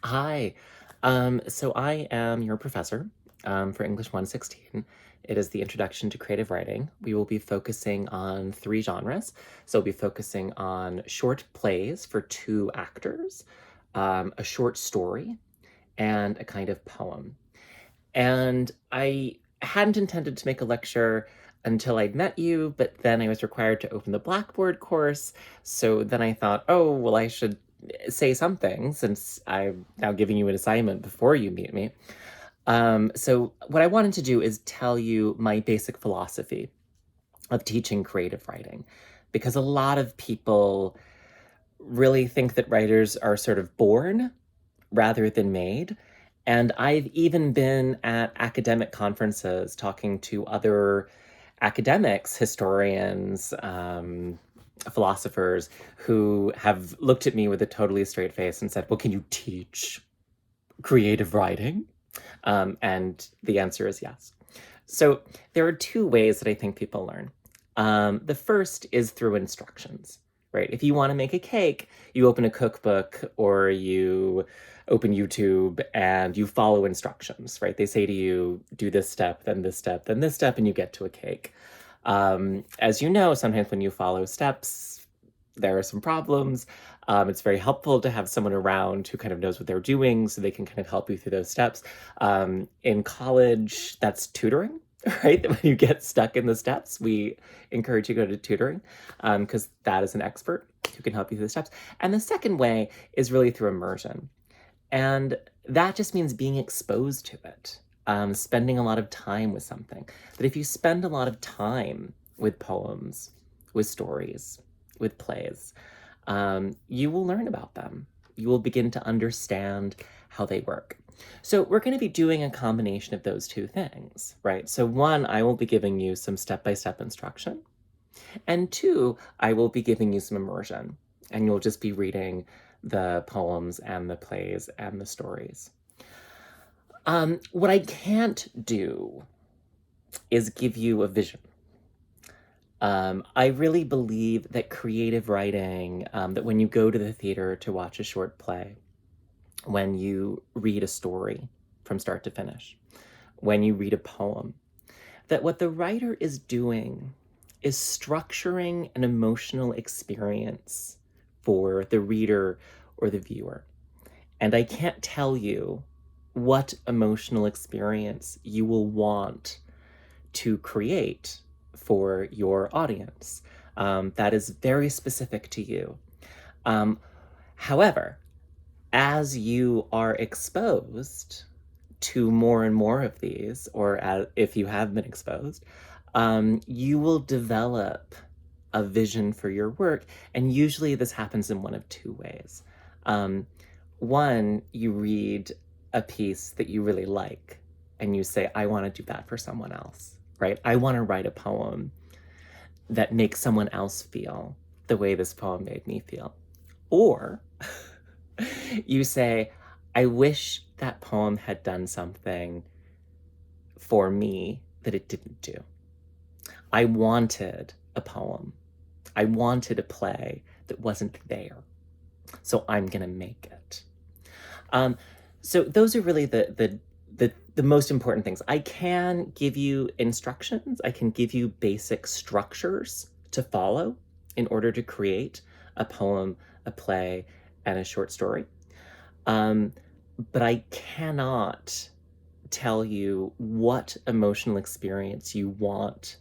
Hi. So I am your professor for English 116. It is the Introduction to Creative Writing. We will be focusing on three genres. So we'll be focusing on short plays for two actors, a short story, and a kind of poem. And I hadn't intended to make a lecture until I'd met you, but then I was required to open the Blackboard course. So then I thought, oh, well, I should say something since I'm now giving you an assignment before you meet me. So what I wanted to do is tell you my basic philosophy of teaching creative writing, because a lot of people really think that writers are sort of born rather than made. And I've even been at academic conferences talking to other academics, historians, philosophers who have looked at me with a totally straight face and said, well, can you teach creative writing? And the answer is yes. So there are two ways that I think people learn. The first is through instructions, right? If you want to make a cake, you open a cookbook or you open YouTube and you follow instructions, right? They say to you, do this step, then this step, then this step, and you get to a cake. As you know, sometimes when you follow steps, there are some problems. It's very helpful to have someone around who kind of knows what they're doing so they can kind of help you through those steps. In college, that's tutoring, right? When you get stuck in the steps, we encourage you to go to tutoring because that is an expert who can help you through the steps. And the second way is really through immersion. And that just means being exposed to it, spending a lot of time with something. But if you spend a lot of time with poems, with stories, with plays, you will learn about them. You will begin to understand how they work. So we're going to be doing a combination of those two things, right? So one, I will be giving you some step-by-step instruction. And two, I will be giving you some immersion. And you'll just be reading the poems and the plays and the stories. What I can't do is give you a vision. I really believe that creative writing, that when you go to the theater to watch a short play, when you read a story from start to finish, when you read a poem, that what the writer is doing is structuring an emotional experience for the reader or the viewer. And I can't tell you what emotional experience you will want to create for your audience. That is very specific to you. However, as you are exposed to more and more of these, or if you have been exposed, you will develop a vision for your work. And usually this happens in one of two ways. One, you read a piece that you really like and you say, I want to do that for someone else, right? I want to write a poem that makes someone else feel the way this poem made me feel. Or you say, I wish that poem had done something for me that it didn't do. I wanted a poem. I wanted a play that wasn't there. So I'm going to make it. So those are really the most important things. I can give you instructions. I can give you basic structures to follow in order to create a poem, a play, and a short story. But I cannot tell you what emotional experience you want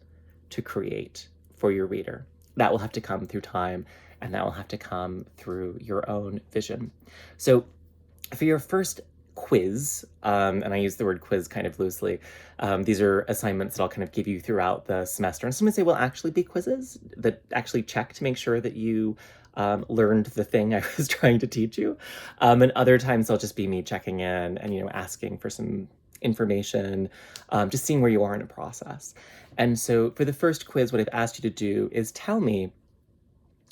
to create for your reader. That will have to come through time, and that will have to come through your own vision. So for your first quiz, and I use the word quiz kind of loosely, these are assignments that I'll kind of give you throughout the semester. And some say will actually be quizzes that actually check to make sure that you learned the thing I was trying to teach you. And other times they'll just be me checking in and, asking for some information, just seeing where you are in a process. And so for the first quiz, what I've asked you to do is tell me,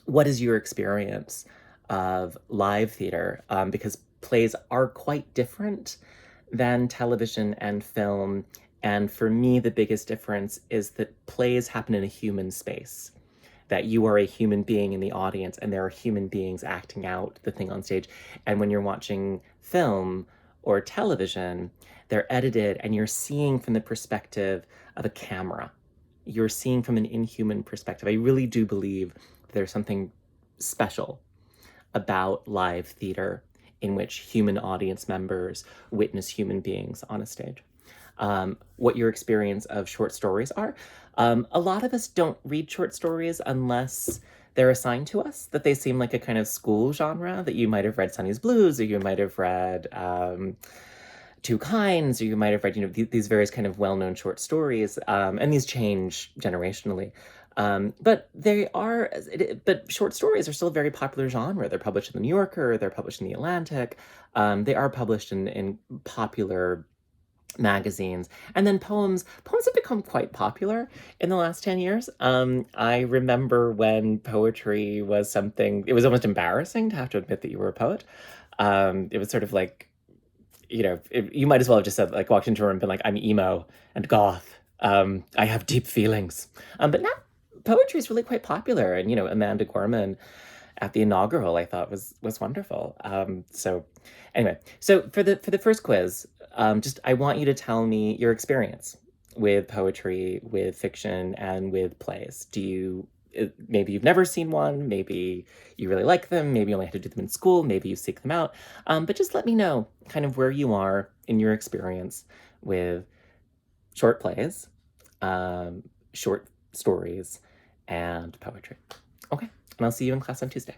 what is your experience of live theater? Because plays are quite different than television and film. And for me, the biggest difference is that plays happen in a human space. that you are a human being in the audience and there are human beings acting out the thing on stage. And when you're watching film or television, they're edited and you're seeing from the perspective of a camera. You're seeing from an inhuman perspective. I really do believe there's something special about live theater in which human audience members witness human beings on a stage. What your experience of short stories are. A lot of us don't read short stories unless they're assigned to us, that they seem like a kind of school genre, that you might have read Sonny's Blues, or you might have read Two Kinds, or you might have read, these various kind of well-known short stories, and these change generationally. But short stories are still a very popular genre. They're published in the New Yorker, they're published in the Atlantic, they are published in popular magazines. And then poems have become quite popular in the last 10 years. I remember when poetry was something, it was almost embarrassing to have to admit that you were a poet. It was sort of like, you might as well have just said, like, walked into a room and been like, I'm emo and goth. I have deep feelings. But now poetry is really quite popular. And, Amanda Gorman at the inaugural, I thought was wonderful. So anyway, so for the first quiz, I want you to tell me your experience with poetry, with fiction, and with plays. Maybe you've never seen one, maybe you really like them, maybe you only had to do them in school, maybe you seek them out. But just let me know kind of where you are in your experience with short plays, short stories, and poetry. Okay, and I'll see you in class on Tuesday.